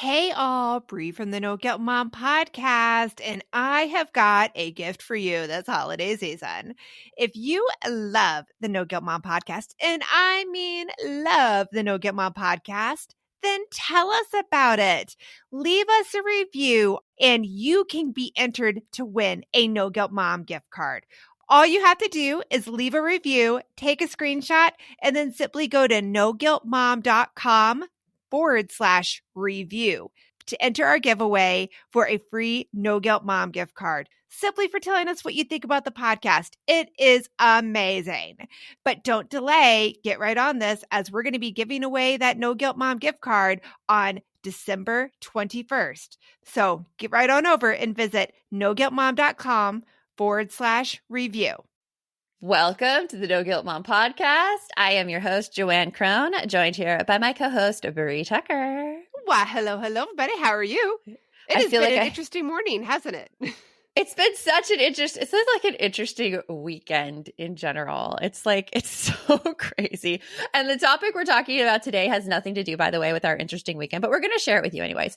Hey all, Bree from the No Guilt Mom podcast, and I have got a gift for you this holiday season. If you love the No Guilt Mom podcast, and I mean love the No Guilt Mom podcast, then tell us about it. Leave us a review, and you can be entered to win a No Guilt Mom gift card. All you have to do is leave a review, take a screenshot, and then simply go to noguiltmom.com/review to enter our giveaway for a free No Guilt Mom gift card, simply for telling us what you think about the podcast. It is amazing. But don't delay. Get right on this, as we're going to be giving away that No Guilt Mom gift card on December 21st. So get right on over and visit noguiltmom.com/review. Welcome to the No Guilt Mom podcast. I am your host, Joanne Crone, joined here by my co-host, Bree Tucker. Why, hello, everybody. How are you? It has been an interesting morning, hasn't it? It's been such an interesting weekend in general. It's so crazy. And the topic we're talking about today has nothing to do, by the way, with our interesting weekend, but we're going to share it with you anyways,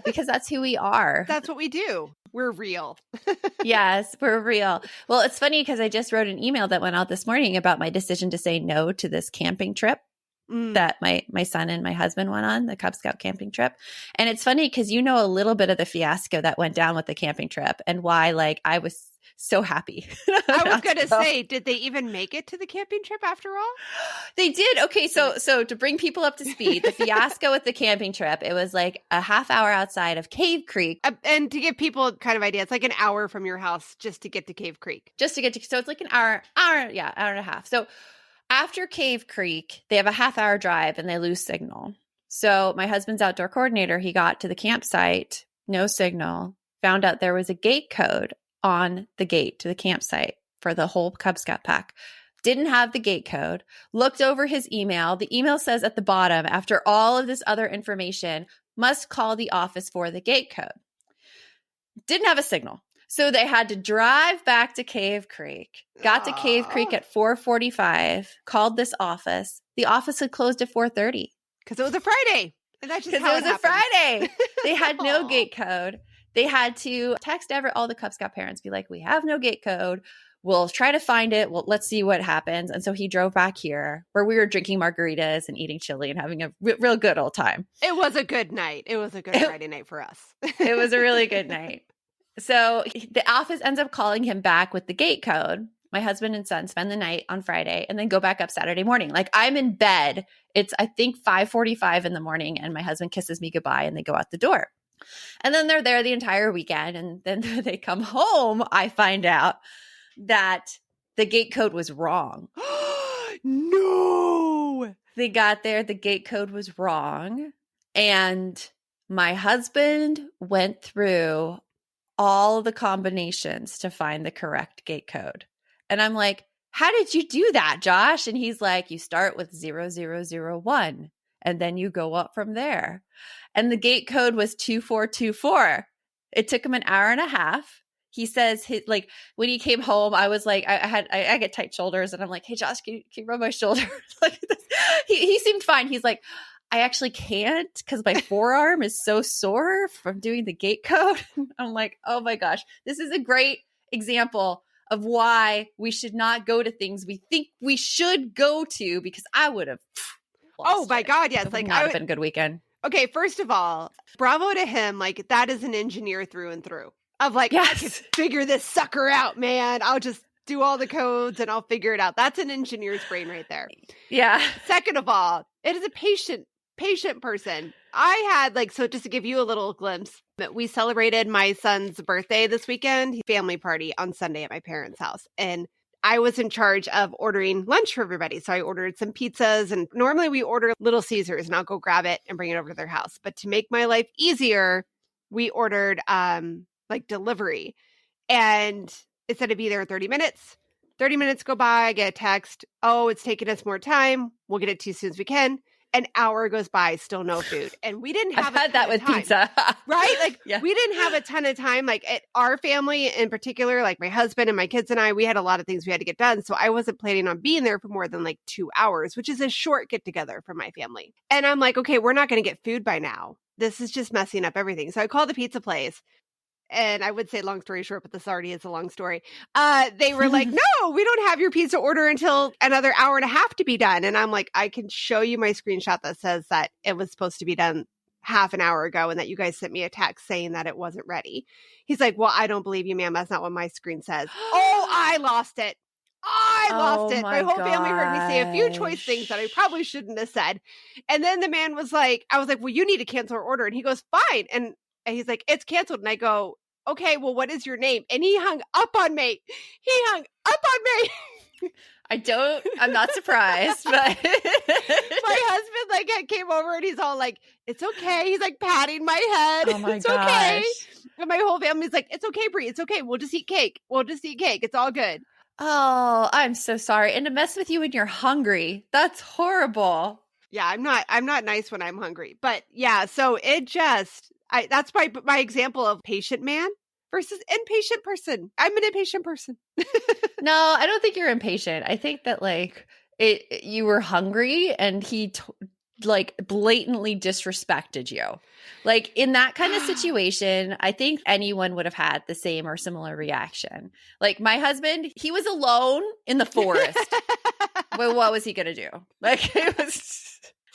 because that's who we are. That's what we do. We're real. Yes, we're real. Well, it's funny because I just wrote an email that went out this morning about my decision to say no to this camping trip that my son and my husband went on, the Cub Scout camping trip. And it's funny because you know a little bit of the fiasco that went down with the camping trip and why I was so happy. I was going to say, did they even make it to the camping trip after all? They did. Okay, so to bring people up to speed, the fiasco with the camping trip, it was like a half hour outside of Cave Creek. And to give people kind of idea, it's like an hour from your house just to get to Cave Creek. So it's like an hour and a half. So after Cave Creek, they have a half hour drive and they lose signal. So my husband's outdoor coordinator, he got to the campsite, no signal, found out there was a gate code on the gate to the campsite for the whole Cub Scout pack. Didn't have the gate code, looked over his email. The email says at the bottom, after all of this other information, must call the office for the gate code. Didn't have a signal. So they had to drive back to Cave Creek, got to Cave Creek at 4:45, called this office. The office had closed at 4:30. Because it was a Friday. And that's just how it was a Friday. They had no gate code. They had to text all the Cub Scout parents, be like, we have no gate code. We'll try to find it. Well, let's see what happens. And so he drove back here where we were drinking margaritas and eating chili and having a real good old time. It was a good night. It was a good Friday night for us. It was a really good night. So the office ends up calling him back with the gate code. My husband and son spend the night on Friday and then go back up Saturday morning. I'm in bed. It's, I think, 5:45 in the morning, and my husband kisses me goodbye and they go out the door. And then they're there the entire weekend. And then they come home. I find out that the gate code was wrong. No! They got there. The gate code was wrong. And my husband went through all the combinations to find the correct gate code. And I'm like, how did you do that, Josh? And he's like, you start with 0001 and then you go up from there. And the gate code was 2424. It took him an hour and a half. He says, when he came home, I was like, I get tight shoulders, and I'm like, hey, Josh, can you rub my shoulder? He seemed fine. He's like, I actually can't because my forearm is so sore from doing the gate code. I'm like, oh my gosh, this is a great example of why we should not go to things we think we should go to, because I would have. Oh my God, yes. It would not have been a good weekend. Okay, first of all, bravo to him. That is an engineer through and through. Yes. I can figure this sucker out, man. I'll just do all the codes and I'll figure it out. That's an engineer's brain right there. Yeah. Second of all, it is a patient person. I had so just to give you a little glimpse, we celebrated my son's birthday this weekend, family party on Sunday at my parents' house. And I was in charge of ordering lunch for everybody. So I ordered some pizzas, and normally we order Little Caesars and I'll go grab it and bring it over to their house. But to make my life easier, we ordered delivery, and it said to be there in 30 minutes. 30 minutes go by, I get a text. Oh, it's taking us more time. We'll get it to you as soon as we can. An hour goes by, still no food. And we didn't have I've had that with pizza. Right? We didn't have a ton of time. At our family in particular, my husband and my kids and I, we had a lot of things we had to get done. So I wasn't planning on being there for more than 2 hours, which is a short get together for my family. And I'm like, okay, we're not going to get food by now. this is just messing up everything. So I called the pizza place. And I would say long story short, but this already is a long story. They were like, no, we don't have your pizza order until another hour and a half to be done. And I'm like, I can show you my screenshot that says that it was supposed to be done half an hour ago and that you guys sent me a text saying that it wasn't ready. He's like, well, I don't believe you, ma'am. That's not what my screen says. Oh, I lost it. I lost it. My whole family heard me say a few choice things that I probably shouldn't have said. And then the man was like, I was like, well, you need to cancel our order. And he goes, fine. And he's like, it's canceled. And I go, okay, well, what is your name? And he hung up on me. I'm not surprised, but my husband like came over and he's all like, it's okay. He's like patting my head. Oh my it's gosh. okay. And my whole family's like, it's okay, Brie. It's okay. We'll just eat cake. It's all good. Oh, I'm so sorry. And to mess with you when you're hungry, that's horrible. Yeah, I'm not nice when I'm hungry. But yeah, so it just, that's my example of patient man versus impatient person. I'm an impatient person. No, I don't think you're impatient. I think that like you were hungry and he like blatantly disrespected you. Like in that kind of situation, I think anyone would have had the same or similar reaction. Like my husband, he was alone in the forest. Well, what was he going to do? Like it was.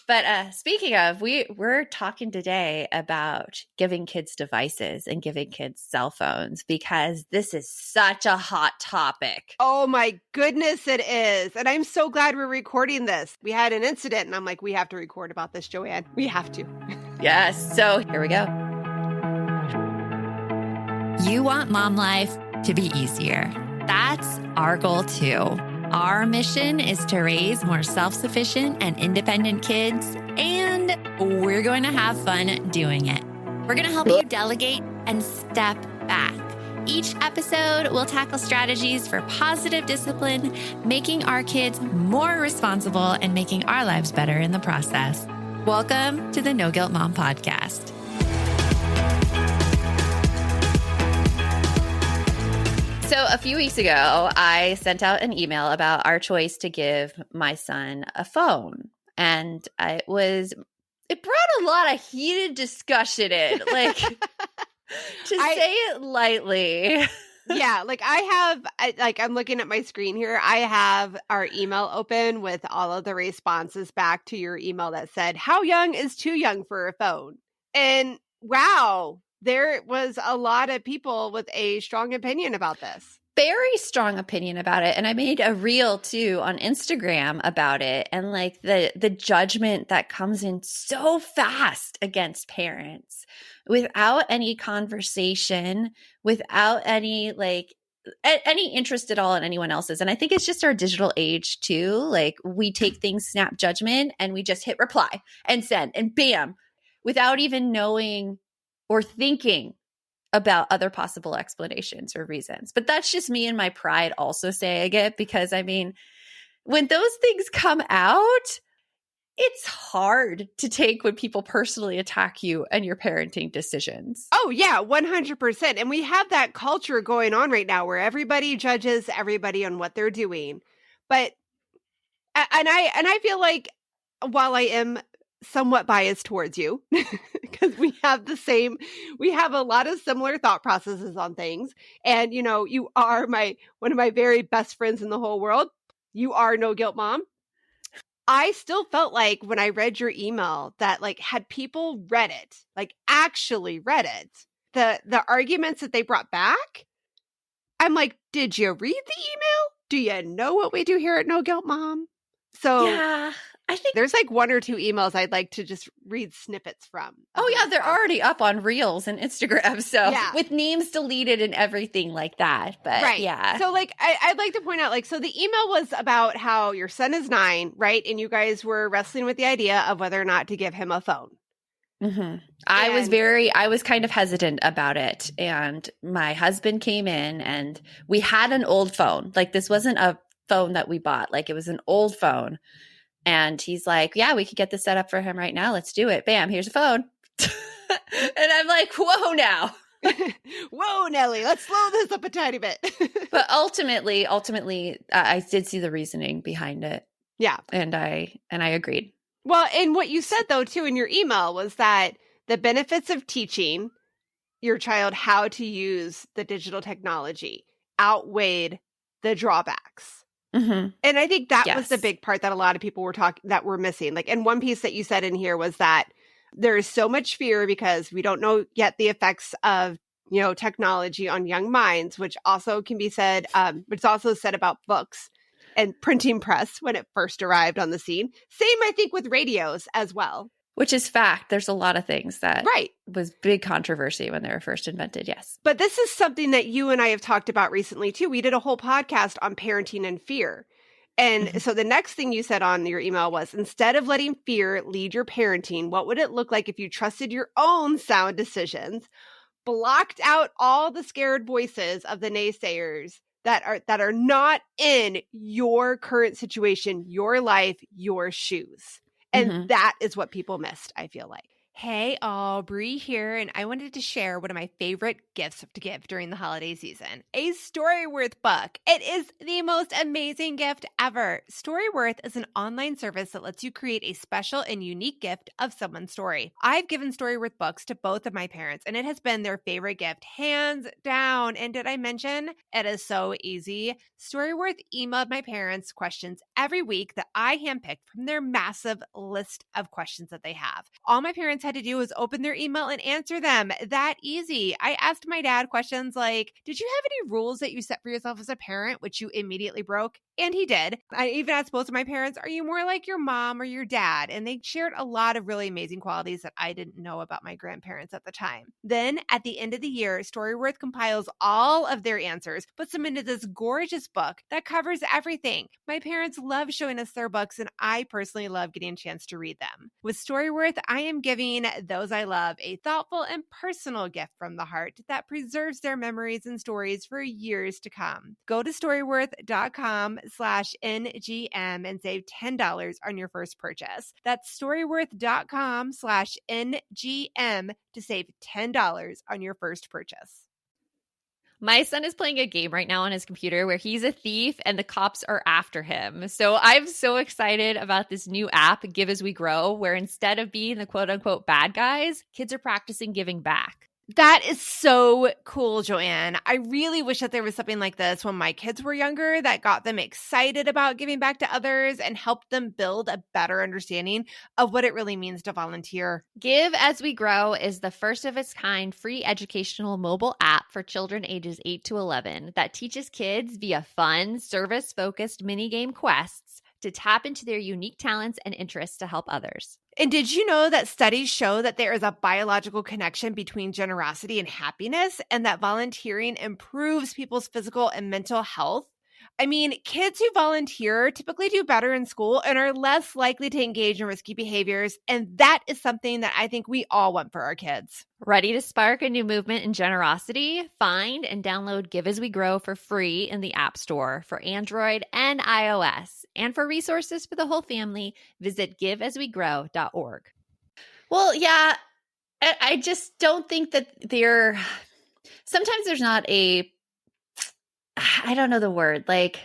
But speaking of, we're talking today about giving kids devices and giving kids cell phones because this is such a hot topic. Oh my goodness, it is. And I'm so glad we're recording this. We had an incident and I'm like, we have to record about this, Joanne. We have to. Yes. So here we go. You want mom life to be easier. That's our goal too. Our mission is to raise more self-sufficient and independent kids, and we're going to have fun doing it. We're going to help you delegate and step back. Each episode will tackle strategies for positive discipline, making our kids more responsible and making our lives better in the process. Welcome to the No Guilt Mom Podcast. So a few weeks ago, I sent out an email about our choice to give my son a phone. And it brought a lot of heated discussion in, like to say it lightly. Yeah, like I'm looking at my screen here. I have our email open with all of the responses back to your email that said, how young is too young for a phone? And wow. There was a lot of people with a strong opinion about this. Very strong opinion about it. And I made a reel too on Instagram about it. And like the judgment that comes in so fast against parents without any conversation, without any any interest at all in anyone else's. And I think it's just our digital age too. Like we take things snap judgment and we just hit reply and send and bam, without even knowing or thinking about other possible explanations or reasons. But that's just me and my pride also saying it because, I mean, when those things come out, it's hard to take when people personally attack you and your parenting decisions. Oh, yeah, 100%. And we have that culture going on right now where everybody judges everybody on what they're doing. But, and I feel like while I am somewhat biased towards you because we have a lot of similar thought processes on things. And, you know, you are one of my very best friends in the whole world. You are No Guilt Mom. I still felt like when I read your email that like had people read it, like actually read it, the arguments that they brought back, I'm like, did you read the email? Do you know what we do here at No Guilt Mom? So yeah. I think there's like one or two emails I'd like to just read snippets from. Oh yeah, they're already up on Reels and Instagram. So yeah. With names deleted and everything like that. But right. Yeah. So like I'd like to point out like, so the email was about how your son is 9, right? And you guys were wrestling with the idea of whether or not to give him a phone. Mm-hmm. I was kind of hesitant about it. And my husband came in and we had an old phone. Like this wasn't a phone that we bought. Like it was an old phone. And he's like, yeah, we could get this set up for him right now. Let's do it. Bam, here's a phone. And I'm like, whoa now. Whoa, Nelly, let's slow this up a tiny bit. But ultimately, I did see the reasoning behind it. Yeah. And I agreed. Well, and what you said though, too, in your email was that the benefits of teaching your child how to use the digital technology outweighed the drawbacks. Mm-hmm. And I think that was the Yes. big part that a lot of people were that were missing. Like, and one piece that you said in here was that there is so much fear because we don't know yet the effects of, technology on young minds, which also can be said, but it's also said about books and printing press when it first arrived on the scene. Same, I think, with radios as well. Which is fact. There's a lot of things that Right. was big controversy when they were first invented. Yes. But this is something that you and I have talked about recently too. We did a whole podcast on parenting and fear. And so the next thing you said on your email was, instead of letting fear lead your parenting, what would it look like if you trusted your own sound decisions, blocked out all the scared voices of the naysayers that are not in your current situation, your life, your shoes? And that is what people missed, I feel like. Hey, Aubrey here, and I wanted to share one of my favorite gifts to give during the holiday season, a Storyworth book. It is the most amazing gift ever. Storyworth is an online service that lets you create a special and unique gift of someone's story. I've given Storyworth books to both of my parents, and it has been their favorite gift, hands down. And did I mention it is so easy? Storyworth emailed my parents questions every week that I handpicked from their massive list of questions that they have. All my parents had to do was open their email and answer them. That easy. I asked my dad questions like, did you have any rules that you set for yourself as a parent, which you immediately broke? And he did. I even asked both of my parents, are you more like your mom or your dad? And they shared a lot of really amazing qualities that I didn't know about my grandparents at the time. Then at the end of the year, Storyworth compiles all of their answers, puts them into this gorgeous book that covers everything. My parents love showing us their books, and I personally love getting a chance to read them. With Storyworth, I am giving those I love a thoughtful and personal gift from the heart that preserves their memories and stories for years to come. Go to storyworth.com/NGM and save $10 on your first purchase. That's storyworth.com/NGM to save $10 on your first purchase. My son is playing a game right now on his computer where he's a thief and the cops are after him. So I'm so excited about this new app, Give As We Grow, where instead of being the quote unquote bad guys, kids are practicing giving back. That is so cool, Joanne. I really wish that there was something like this when my kids were younger that got them excited about giving back to others and helped them build a better understanding of what it really means to volunteer. Give As We Grow is the first of its kind free educational mobile app for children ages 8 to 11 that teaches kids via fun, service-focused minigame quests to tap into their unique talents and interests to help others. And did you know that studies show that there is a biological connection between generosity and happiness, and that volunteering improves people's physical and mental health? I mean, kids who volunteer typically do better in school and are less likely to engage in risky behaviors. And that is something that I think we all want for our kids. Ready to spark a new movement in generosity? Find and download Give As We Grow for free in the App Store for Android and iOS. And for resources for the whole family, visit giveaswegrow.org. Well, yeah, I just don't think that sometimes there's not I don't know the word, like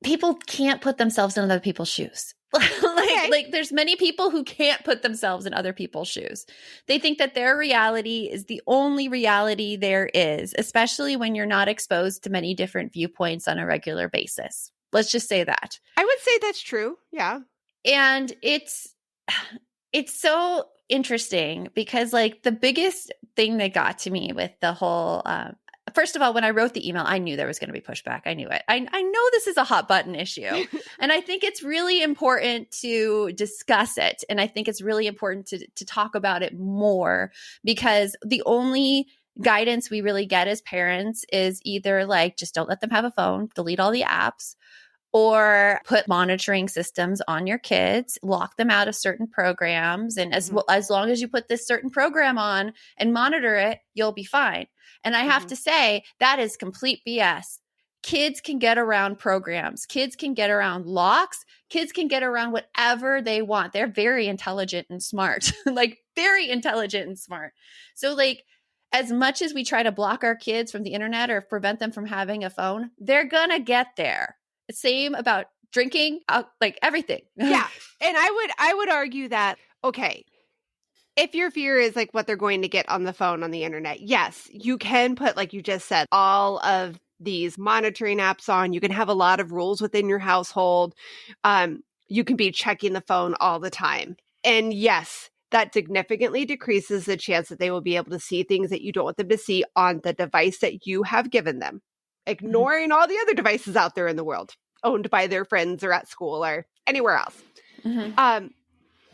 people can't put themselves in other people's shoes. Like there's many people who can't put themselves in other people's shoes. They think that their reality is the only reality there is, especially when you're not exposed to many different viewpoints on a regular basis. Let's just say that. I would say that's true. Yeah. And it's so interesting because like the biggest thing that got to me with the whole first of all, when I wrote the email, I knew there was going to be pushback. I knew it. I know this is a hot button issue. And I think it's really important to discuss it. And I think it's really important to talk about it more, because the only guidance we really get as parents is either like, just don't let them have a phone, delete all the apps, or put monitoring systems on your kids, lock them out of certain programs. And as long as you put this certain program on and monitor it, you'll be fine. And I have to say, that is complete BS. Kids can get around programs. Kids can get around locks. Kids can get around whatever they want. They're very intelligent and smart, like very intelligent and smart. So like, as much as we try to block our kids from the internet or prevent them from having a phone, they're going to get there. Same about drinking, like everything. Yeah. And I would argue that, okay, If your fear is like what they're going to get on the phone, on the internet, yes, you can put, like you just said, all of these monitoring apps on. You can have a lot of rules within your household. You can be checking the phone all the time. And yes, that significantly decreases the chance that they will be able to see things that you don't want them to see on the device that you have given them, ignoring all the other devices out there in the world owned by their friends or at school or anywhere else.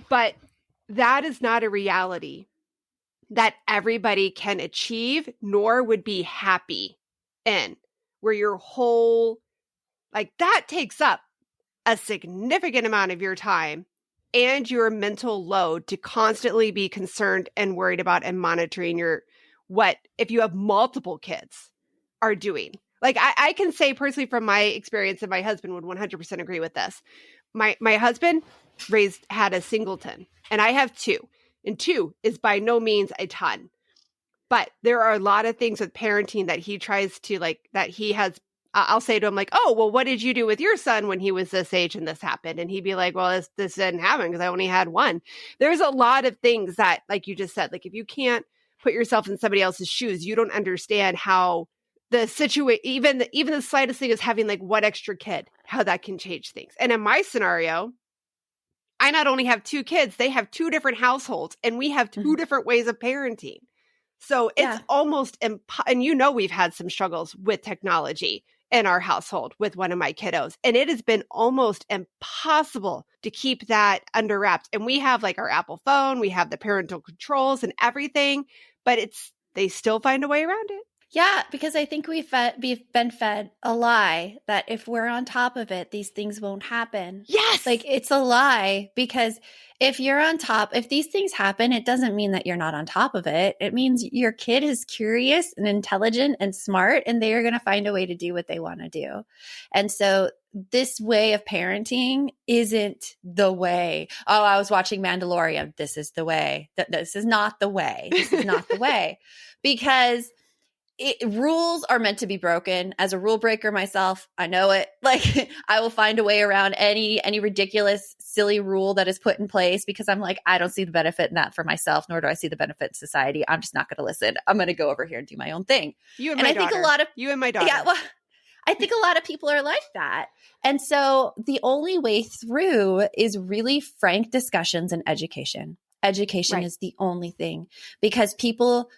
But that is not a reality that everybody can achieve, nor would be happy in, where your whole, like, that takes up a significant amount of your time and your mental load to constantly be concerned and worried about and monitoring if you have multiple kids are doing. Like, I can say personally from my experience, and my husband would 100% agree with this. My husband had a singleton, and I have two. And two is by no means a ton. But there are a lot of things with parenting that he tries to, like, that he has, I'll say to him, like, oh, well, what did you do with your son when he was this age and this happened? And he'd be like, well, this didn't happen because I only had one. There's a lot of things that, like you just said, like, if you can't put yourself in somebody else's shoes, you don't understand how the situation, even the slightest thing is having like one extra kid, how that can change things. And in my scenario, I not only have two kids, they have two different households, and we have two different ways of parenting. So it's almost, and we've had some struggles with technology in our household with one of my kiddos, and it has been almost impossible to keep that under wraps. And we have like our Apple phone, we have the parental controls and everything, but they still find a way around it. Yeah, because I think we've been fed a lie that if we're on top of it, these things won't happen. Yes. Like, it's a lie, because if you're on top, if these things happen, it doesn't mean that you're not on top of it. It means your kid is curious and intelligent and smart, and they are going to find a way to do what they want to do. And so this way of parenting isn't the way. Oh, I was watching Mandalorian. This is the way. This is not the way. This is not the way. Because rules are meant to be broken. As a rule breaker myself, I know it. Like, I will find a way around any ridiculous, silly rule that is put in place, because I'm like, I don't see the benefit in that for myself, nor do I see the benefit in society. I'm just not going to listen. I'm going to go over here and do my own thing. You and my daughter. Think a lot of you and my daughter. Yeah, well, I think a lot of people are like that. And so the only way through is really frank discussions and education. Education is the only thing, because people,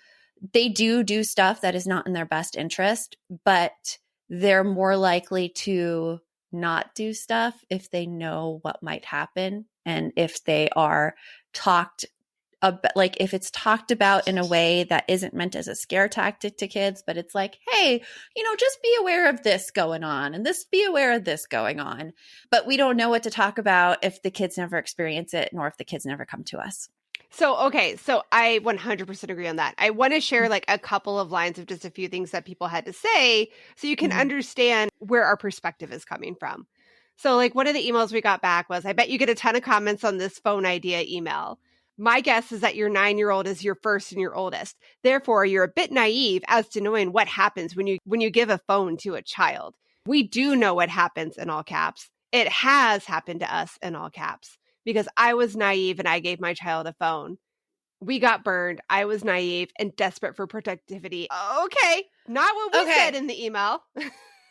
they do stuff that is not in their best interest, but they're more likely to not do stuff if they know what might happen, and if they are talked about, like, if it's talked about in a way that isn't meant as a scare tactic to kids, but it's like, hey, just be aware of this going on, and be aware of this going on. But we don't know what to talk about if the kids never experience it, nor if the kids never come to us. So I 100% agree on that. I want to share like a couple of lines of just a few things that people had to say so you can understand where our perspective is coming from. So like one of the emails we got back was, I bet you get a ton of comments on this phone idea email. My guess is that your 9-year-old is your first and your oldest. Therefore, you're a bit naive as to knowing what happens when you give a phone to a child. We do know what happens, in all caps. It has happened to us, in all caps. Because I was naive and I gave my child a phone. We got burned. I was naive and desperate for productivity. Okay. Not what we said in the email.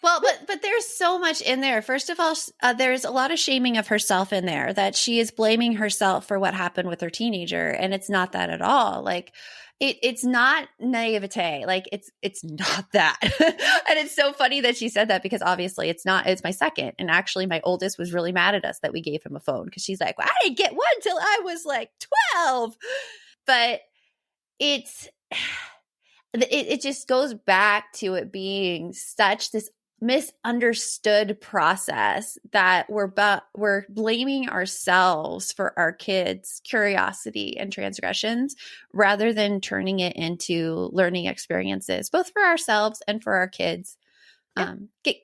Well, but there's so much in there. First of all, there's a lot of shaming of herself in there, that she is blaming herself for what happened with her teenager. And it's not that at all. Like, it's not naivete. Like, it's not that. And it's so funny that she said that, because obviously it's not. It's my second. And actually my oldest was really mad at us that we gave him a phone, because she's like, well, I didn't get one till I was like 12. But it just goes back to it being such this misunderstood process that we're blaming ourselves for our kids' curiosity and transgressions, rather than turning it into learning experiences, both for ourselves and for our kids.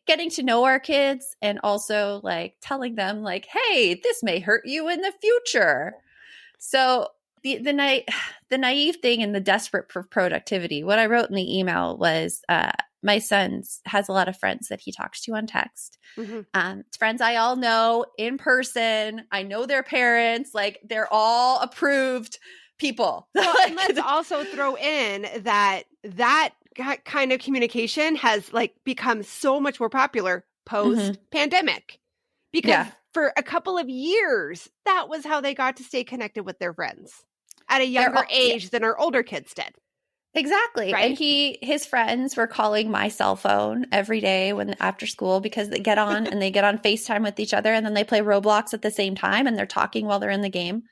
Getting to know our kids, and also like telling them like, hey, this may hurt you in the future. So the naive thing and the desperate for productivity. What I wrote in the email was, my son has a lot of friends that he talks to on text. Friends I all know in person. I know their parents. Like, they're all approved people. Well, and let's also throw in that kind of communication has like become so much more popular post pandemic, because for a couple of years, that was how they got to stay connected with their friends at a younger age than our older kids did. Exactly. Right? And his friends were calling my cell phone every day after school, because they get on and they get on FaceTime with each other, and then they play Roblox at the same time, and they're talking while they're in the game.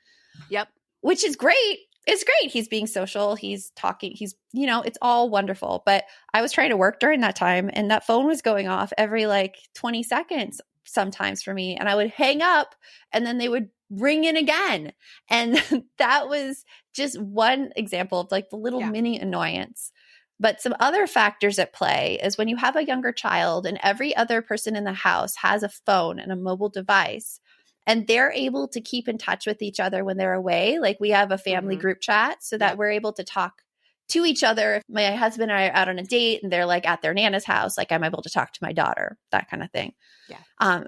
Yep. Which is great. It's great. He's being social. He's talking. It's all wonderful. But I was trying to work during that time, and that phone was going off every like 20 seconds sometimes for me. And I would hang up, and then they would ring in again. And that was just one example of like the little mini annoyance. But some other factors at play is when you have a younger child and every other person in the house has a phone and a mobile device, and they're able to keep in touch with each other when they're away. Like we have a family group chat so that we're able to talk to each other. If my husband and I are out on a date and they're like at their Nana's house, like I'm able to talk to my daughter, that kind of thing. Yeah.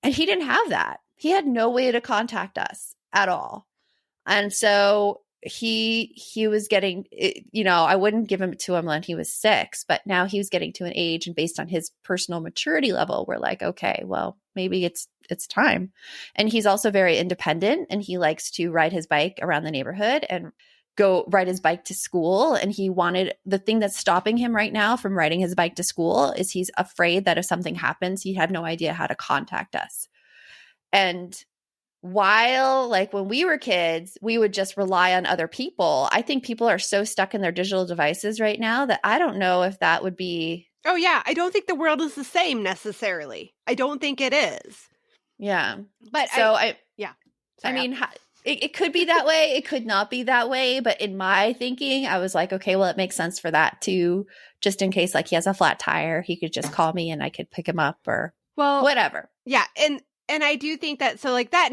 And he didn't have that. He had no way to contact us at all. And so he was getting, I wouldn't give him to him when he was 6, but now he was getting to an age, and based on his personal maturity level, we're like, okay, well, maybe it's time. And he's also very independent, and he likes to ride his bike around the neighborhood and go ride his bike to school. And the thing that's stopping him right now from riding his bike to school is he's afraid that if something happens, he had no idea how to contact us. And while like when we were kids, we would just rely on other people, I think people are so stuck in their digital devices right now that I don't know if that would be. Oh, yeah. I don't think the world is the same necessarily. I don't think it is. Yeah. But Sorry, it could be that way. It could not be that way. But in my thinking, I was like, okay, well, it makes sense for that too. Just in case like he has a flat tire, he could just call me and I could pick him up or whatever. Yeah. And I do think that, so like that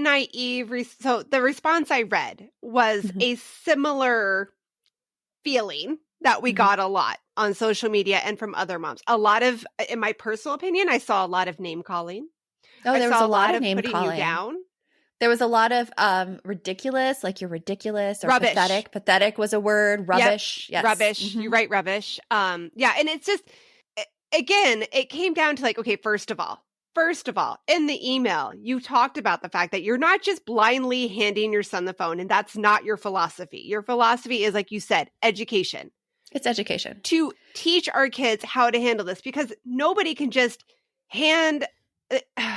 so the response I read was a similar feeling that we got a lot on social media and from other moms. A lot of, in my personal opinion, I saw a lot of name calling. Oh, there was a lot of name putting calling. You down. There was a lot of ridiculous, like you're ridiculous, or rubbish. Pathetic. Pathetic was a word. Rubbish. Yep. Yes. Rubbish. You write rubbish. And it's just, again, it came down to like, okay, first of all, in the email, you talked about the fact that you're not just blindly handing your son the phone, and that's not your philosophy. Your philosophy is, like you said, education. It's education. To teach our kids how to handle this, because nobody can just hand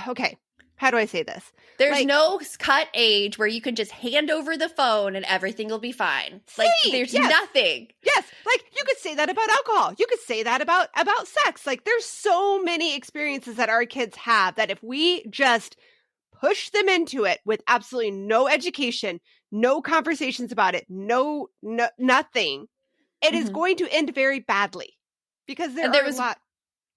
okay, how do I say this? There's no cut age where you can just hand over the phone and everything will be fine. Like there's nothing. Yes, like you could say that about alcohol. You could say that about sex. Like there's so many experiences that our kids have that if we just push them into it with absolutely no education, no conversations about it, no nothing, it is going to end very badly, because there was a lot.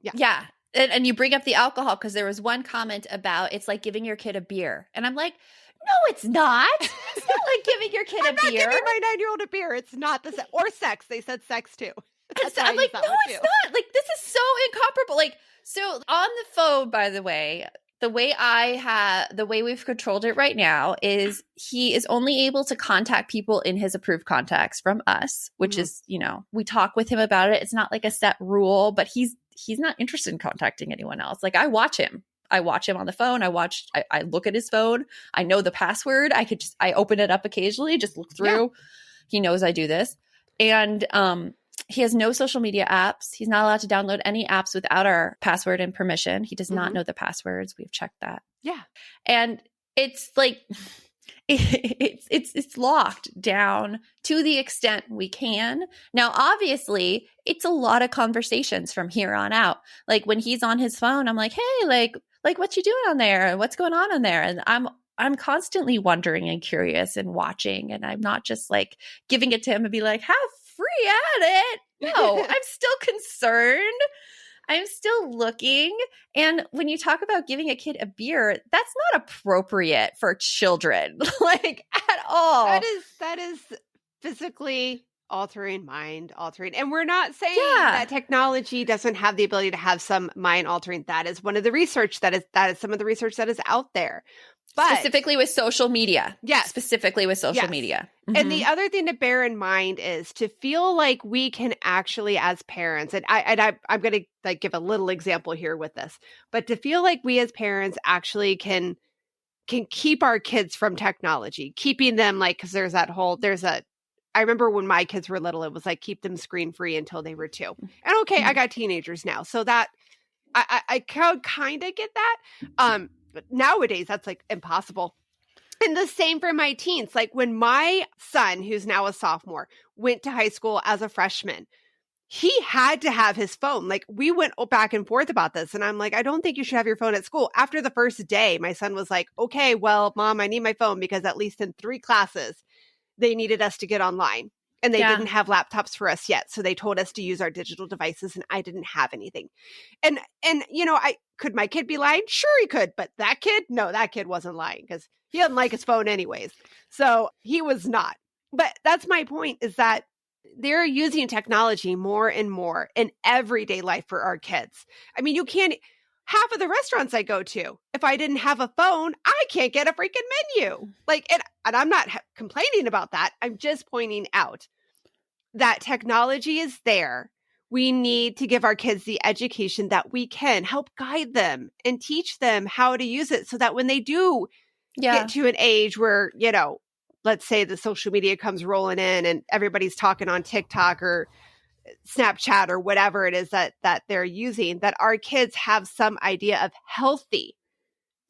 Yeah. And you bring up the alcohol because there was one comment about it's like giving your kid a beer. And I'm like, no, it's not. It's not like giving your kid a beer. I'm not giving my 9-year-old a beer. It's not the or sex. They said sex too. I'm like, no, it's not. Like, this is so incomparable. Like, so on the phone, by the way, the way we've controlled it right now is he is only able to contact people in his approved contacts from us, which is, we talk with him about it. It's not like a set rule, but he's not interested in contacting anyone else. Like I watch him on the phone. I look at his phone. I know the password. I open it up occasionally, just look through. Yeah. He knows I do this. And, he has no social media apps. He's not allowed to download any apps without our password and permission. He does not know the passwords. We've checked that. Yeah. And it's like, it's locked down to the extent we can. Now, obviously, it's a lot of conversations from here on out. Like when he's on his phone, I'm like, hey, like what you doing on there? What's going on there? And I'm constantly wondering and curious and watching. And I'm not just like giving it to him and be like, have free at it. No, I'm still concerned. I'm still looking. And when you talk about giving a kid a beer, that's not appropriate for children, like at all. That is physically altering, mind altering. And we're not saying Yeah. that technology doesn't have the ability to have some mind altering. That is one of the research that is some of the research that is out there. But Specifically with social media. Yes. Specifically with social Yes. media. And the other thing to bear in mind is to feel like we can actually, as parents, and I'm going to like give a little example here with this, but to feel like we as parents actually can keep our kids from technology, keeping them like, because I remember when my kids were little, it was like keep them screen free until they were 2. And okay, I got teenagers now, so that I kind of get that. But nowadays, that's like impossible. And the same for my teens. Like when my son, who's now a sophomore, went to high school as a freshman, he had to have his phone. Like we went back and forth about this. And I'm like, I don't think you should have your phone at school. After the first day, my son was like, okay, well, Mom, I need my phone because at least in 3 classes, they needed us to get online. And they didn't have laptops for us yet. So they told us to use our digital devices and I didn't have anything. And you know, could my kid be lying? Sure he could. But that kid, no, that kid wasn't lying because he didn't like his phone anyways. So he was not. But that's my point, is that they're using technology more and more in everyday life for our kids. I mean, half of the restaurants I go to, if I didn't have a phone, I can't get a freaking menu. Like, and I'm not complaining about that. I'm just pointing out that technology is there. We need to give our kids the education that we can, help guide them and teach them how to use it so that when they do get to an age where, you know, let's say the social media comes rolling in and everybody's talking on TikTok or Snapchat or whatever it is that they're using, that our kids have some idea of healthy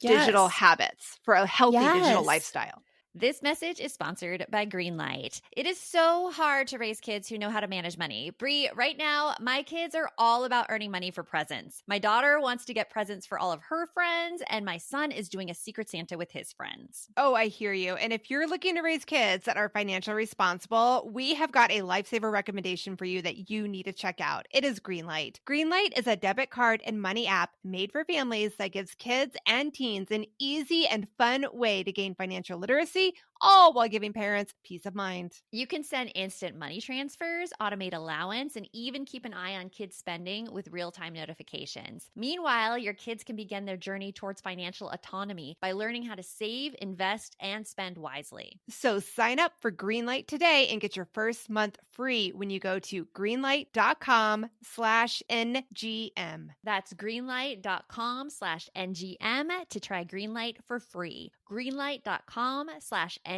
digital habits for a healthy digital lifestyle. This message is sponsored by Greenlight. It is so hard to raise kids who know how to manage money. Bree, right now, my kids are all about earning money for presents. My daughter wants to get presents for all of her friends, and my son is doing a Secret Santa with his friends. Oh, I hear you. And if you're looking to raise kids that are financially responsible, we have got a lifesaver recommendation for you that you need to check out. It is Greenlight. Greenlight is a debit card and money app made for families that gives kids and teens an easy and fun way to gain financial literacy, all while giving parents peace of mind. You can send instant money transfers, automate allowance, and even keep an eye on kids' spending with real-time notifications. Meanwhile, your kids can begin their journey towards financial autonomy by learning how to save, invest, and spend wisely. So sign up for Greenlight today and get your first month free when you go to greenlight.com/NGM. That's greenlight.com/NGM to try Greenlight for free. Greenlight.com/NGM.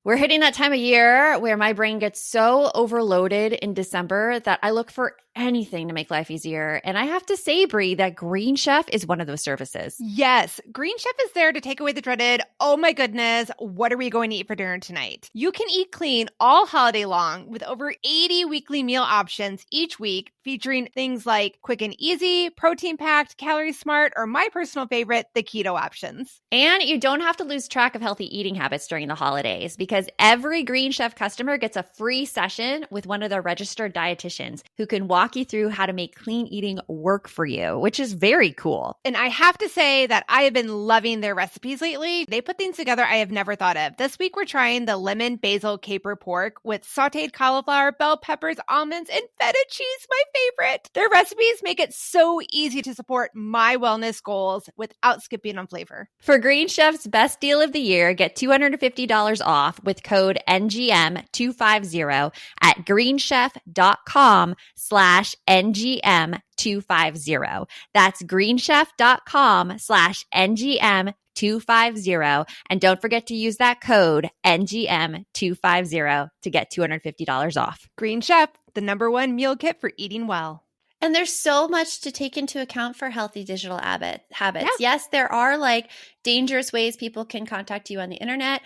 We're hitting that time of year where my brain gets so overloaded in December that I look for anything to make life easier. And I have to say, Brie, that Green Chef is one of those services. Yes, Green Chef is there to take away the dreaded, oh my goodness, what are we going to eat for dinner tonight? You can eat clean all holiday long with over 80 weekly meal options each week, featuring things like quick and easy, protein-packed, calorie-smart, or my personal favorite, the keto options. And you don't have to lose track of healthy eating habits during the holidays because every Green Chef customer gets a free session with one of their registered dietitians who can walk you through how to make clean eating work for you, which is very cool. And I have to say that I have been loving their recipes lately. They put things together I have never thought of. This week, we're trying the lemon basil caper pork with sauteed cauliflower, bell peppers, almonds, and feta cheese, my favorite. Their recipes make it so easy to support my wellness goals without skipping on flavor. For Green Chef's best deal of the year, get $250 off with code NGM250 at greenchef.com/NGM250. That's greenchef.com/NGM250. And don't forget to use that code NGM250 to get $250 off. Green Chef, the #1 meal kit for eating well. And there's so much to take into account for healthy digital habits. Yeah. Yes, there are like dangerous ways people can contact you on the internet,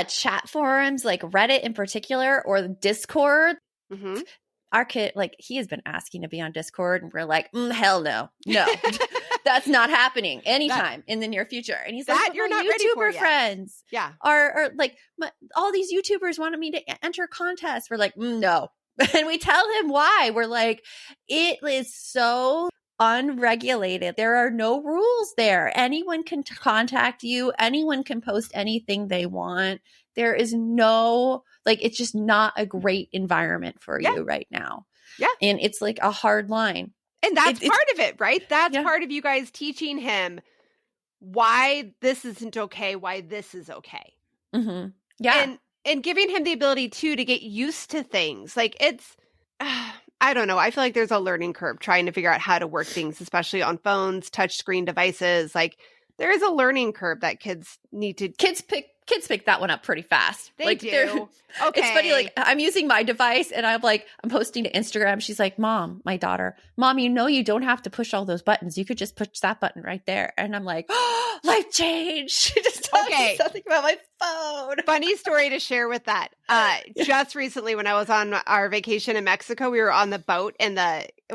chat forums like Reddit in particular, or Discord. Mm-hmm. Our kid, like, he has been asking to be on Discord, and we're like, hell no, that's not happening anytime in the near future. And he's like, you're not YouTuber ready for yet. friends, Yeah. or like all these YouTubers wanted me to enter contests. We're like, no. And we tell him why. We're like, it is so unregulated. There are no rules there. Anyone can contact you. Anyone can post anything they want. There is no, like, it's just not a great environment for you right now. Yeah. And it's like a hard line. And that's part of it, right? That's Yeah. part of you guys teaching him why this isn't okay, why this is okay. Mm-hmm. Yeah. And giving him the ability, too, to get used to things. Like, it's, I don't know. I feel like there's a learning curve trying to figure out how to work things, especially on phones, touchscreen devices. Like, there is a learning curve that kids need to. Kids pick that one up pretty fast. They like, do. Okay. It's funny. Like, I'm using my device and I'm posting to Instagram. She's like, my daughter, Mom, you don't have to push all those buttons. You could just push that button right there. And I'm like, oh, life change. She just told me something about my phone. Funny story to share with that. Just recently when I was on our vacation in Mexico, we were on the boat and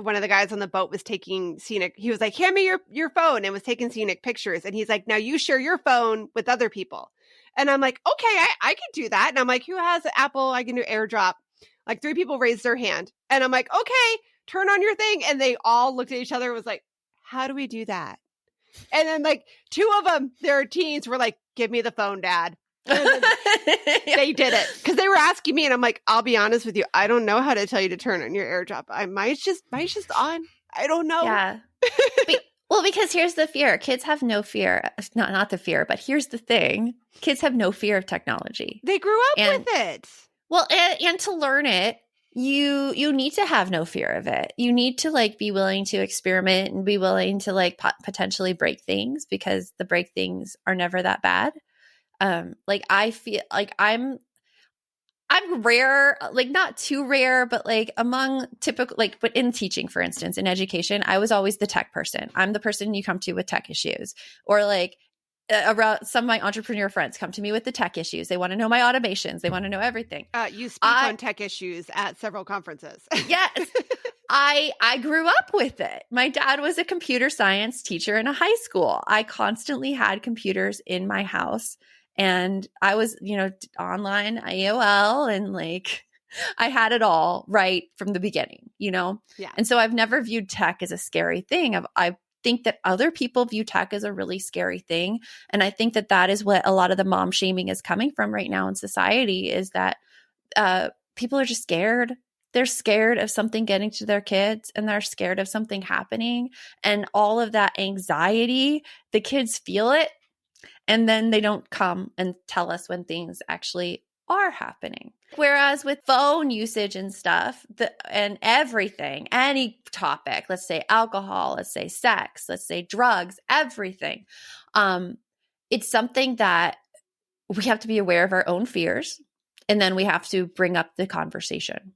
one of the guys on the boat was taking he was like, hand me your phone, and was taking scenic pictures. And he's like, now you share your phone with other people. And I'm like, okay, I can do that. And I'm like, who has Apple? I can do AirDrop. Like 3 people raised their hand. And I'm like, okay, turn on your thing. And they all looked at each other and was like, how do we do that? And then like 2 of them, their teens, were like, give me the phone, Dad. They did it because they were asking me. And I'm like, I'll be honest with you. I don't know how to tell you to turn on your AirDrop. Mine's just on. I don't know. Yeah. Well, because here's the fear. Kids have no fear. Not the fear, but here's the thing. Kids have no fear of technology. They grew up with it. Well, and to learn it, you need to have no fear of it. You need to like be willing to experiment and be willing to like potentially break things, because the break things are never that bad. Like I feel like I'm rare, like not too rare, but like among typical, like, but in teaching, for instance, in education, I was always the tech person. I'm the person you come to with tech issues, or like around some of my entrepreneur friends come to me with the tech issues. They want to know my automations. They want to know everything. You speak on tech issues at several conferences. Yes. I grew up with it. My dad was a computer science teacher in a high school. I constantly had computers in my house. And I was, online AOL, and like I had it all right from the beginning, Yeah. And so I've never viewed tech as a scary thing. I think that other people view tech as a really scary thing. And I think that is what a lot of the mom shaming is coming from right now in society, is that people are just scared. They're scared of something getting to their kids, and they're scared of something happening. And all of that anxiety, the kids feel it. And then they don't come and tell us when things actually are happening. Whereas with phone usage and stuff, and everything, any topic, let's say alcohol, let's say sex, let's say drugs, everything, it's something that we have to be aware of our own fears. And then we have to bring up the conversation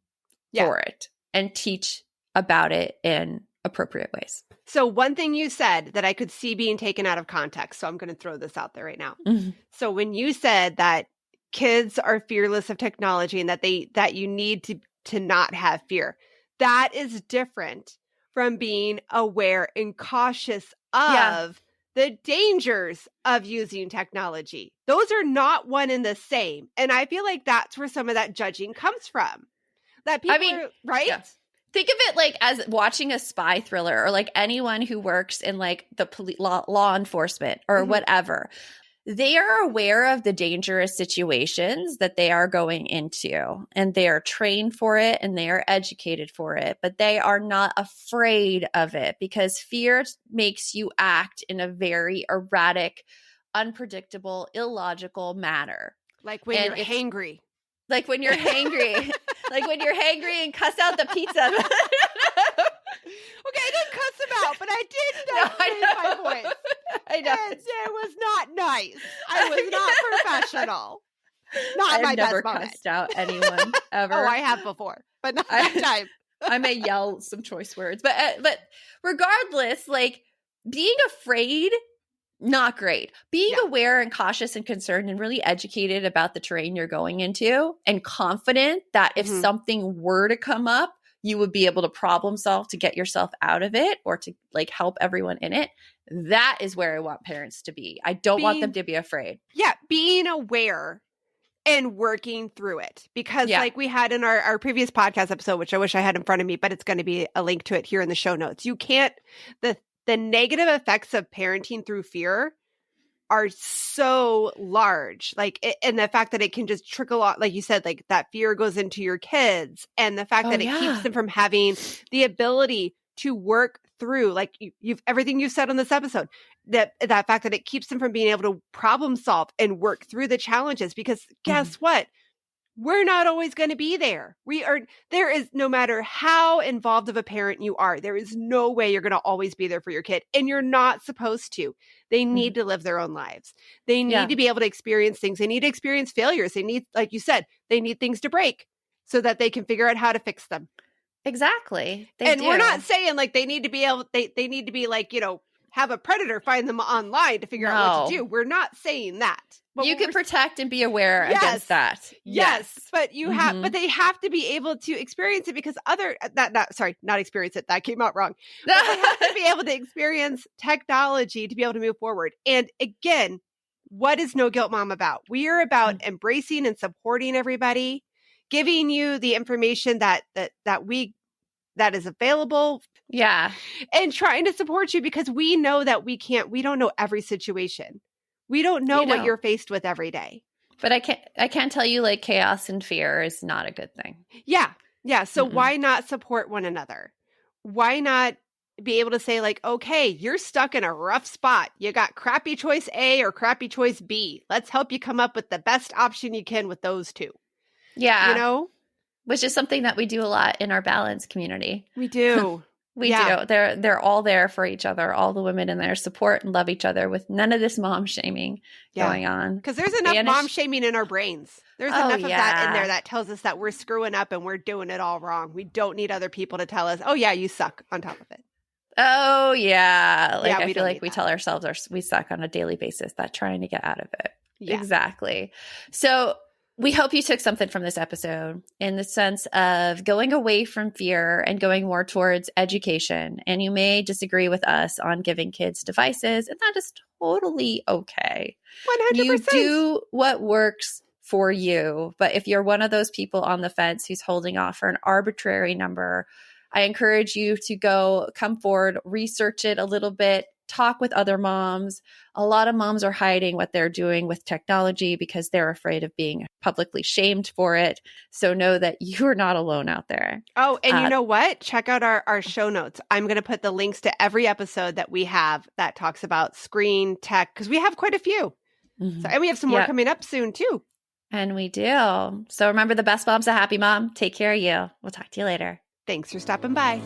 for it and teach about it in appropriate ways. So one thing you said that I could see being taken out of context, so I'm going to throw this out there right now. Mm-hmm. So when you said that kids are fearless of technology and that you need to not have fear, that is different from being aware and cautious of the dangers of using technology. Those are not one and the same. And I feel like that's where some of that judging comes from. That people are, right? Yeah. Think of it like as watching a spy thriller, or like anyone who works in like the law enforcement or whatever. They are aware of the dangerous situations that they are going into, and they are trained for it and they are educated for it, but they are not afraid of it, because fear makes you act in a very erratic, unpredictable, illogical manner. Like when you're hangry. Like when you're hangry. Like when you're hangry and cuss out the pizza. Okay, I didn't cuss him out, but I did raise my voice. I know. And it was not nice. I was not professional. Not my best moment. I've never cussed out anyone ever. Oh, I have before, but not that time. I may yell some choice words, but regardless, like being afraid, not great. Being aware and cautious and concerned and really educated about the terrain you're going into, and confident that if something were to come up, you would be able to problem solve to get yourself out of it, or to like help everyone in it. That is where I want parents to be. I don't want them to be afraid. Yeah, being aware and working through it. Because Yeah. like we had in our previous podcast episode, which I wish I had in front of me, but it's going to be a link to it here in the show notes. You can't, the negative effects of parenting through fear are so large. Like, and the fact that it can just trickle out, like you said, like that fear goes into your kids, and the fact that it keeps them from having the ability to work through, like you've everything you've said on this episode, that fact that it keeps them from being able to problem solve and work through the challenges. Because guess what? We're not always going to be there. There is, no matter how involved of a parent you are, there is no way you're going to always be there for your kid. And you're not supposed to. They need to live their own lives. They need to be able to experience things. They need to experience failures. They need, like you said, they need things to break so that they can figure out how to fix them. Exactly. We're not saying like they need to be able, they need to be like, have a predator find them online to figure out what to do. We're not saying that. But you can protect and be aware against that. Yes. But you have, but they have to be able to experience it, because not experience it. That came out wrong. But they have to be able to experience technology to be able to move forward. And again, what is No Guilt Mom about? We are about embracing and supporting everybody, giving you the information that is available. Yeah. And trying to support you, because we know that we don't know every situation. We don't know what you're faced with every day. But I can't tell you, like, chaos and fear is not a good thing. Yeah. Yeah. So why not support one another? Why not be able to say, like, okay, you're stuck in a rough spot. You got crappy choice A or crappy choice B. Let's help you come up with the best option you can with those two. Yeah. Which is something that we do a lot in our balance community. We do. We do. They're all there for each other. All the women in there support and love each other with none of this mom shaming going on. Because there's enough mom shaming in our brains. There's enough of that in there that tells us that we're screwing up and we're doing it all wrong. We don't need other people to tell us, oh yeah, you suck on top of it. Oh yeah. I feel like we that. tell ourselves we suck on a daily basis, that trying to get out of it. Yeah. Exactly. So we hope you took something from this episode in the sense of going away from fear and going more towards education. And you may disagree with us on giving kids devices, and that is totally okay. 100%. You do what works for you. But if you're one of those people on the fence who's holding off for an arbitrary number, I encourage you to come forward, research it a little bit, talk with other moms. A lot of moms are hiding what they're doing with technology because they're afraid of being publicly shamed for it. So know that you're not alone out there. Oh, and you know what? Check out our show notes. I'm going to put the links to every episode that we have that talks about screen tech, because we have quite a few. So, and we have some more coming up soon too. And we do. So remember, the best mom's a happy mom. Take care of you. We'll talk to you later. Thanks for stopping by.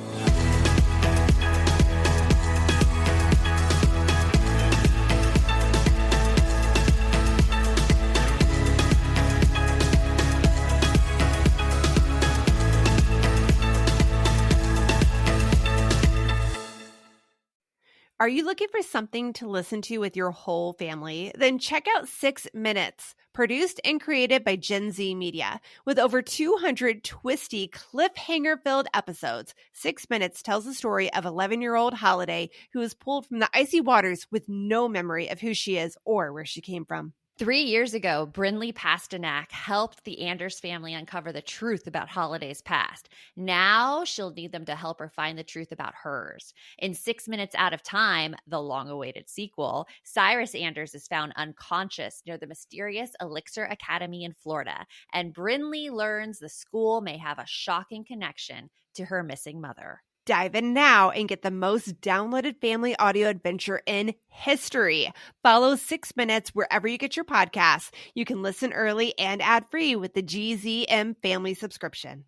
Are you looking for something to listen to with your whole family? Then check out 6 Minutes, produced and created by Gen Z Media. With over 200 twisty, cliffhanger-filled episodes, 6 Minutes tells the story of 11-year-old Holiday, who is pulled from the icy waters with no memory of who she is or where she came from. 3 years ago, Brinley Pasternak helped the Anders family uncover the truth about Holiday's past. Now she'll need them to help her find the truth about hers. In 6 Minutes Out of Time, the long-awaited sequel, Cyrus Anders is found unconscious near the mysterious Elixir Academy in Florida, and Brinley learns the school may have a shocking connection to her missing mother. Dive in now and get the most downloaded family audio adventure in history. Follow 6 Minutes wherever you get your podcasts. You can listen early and ad-free with the GZM family subscription.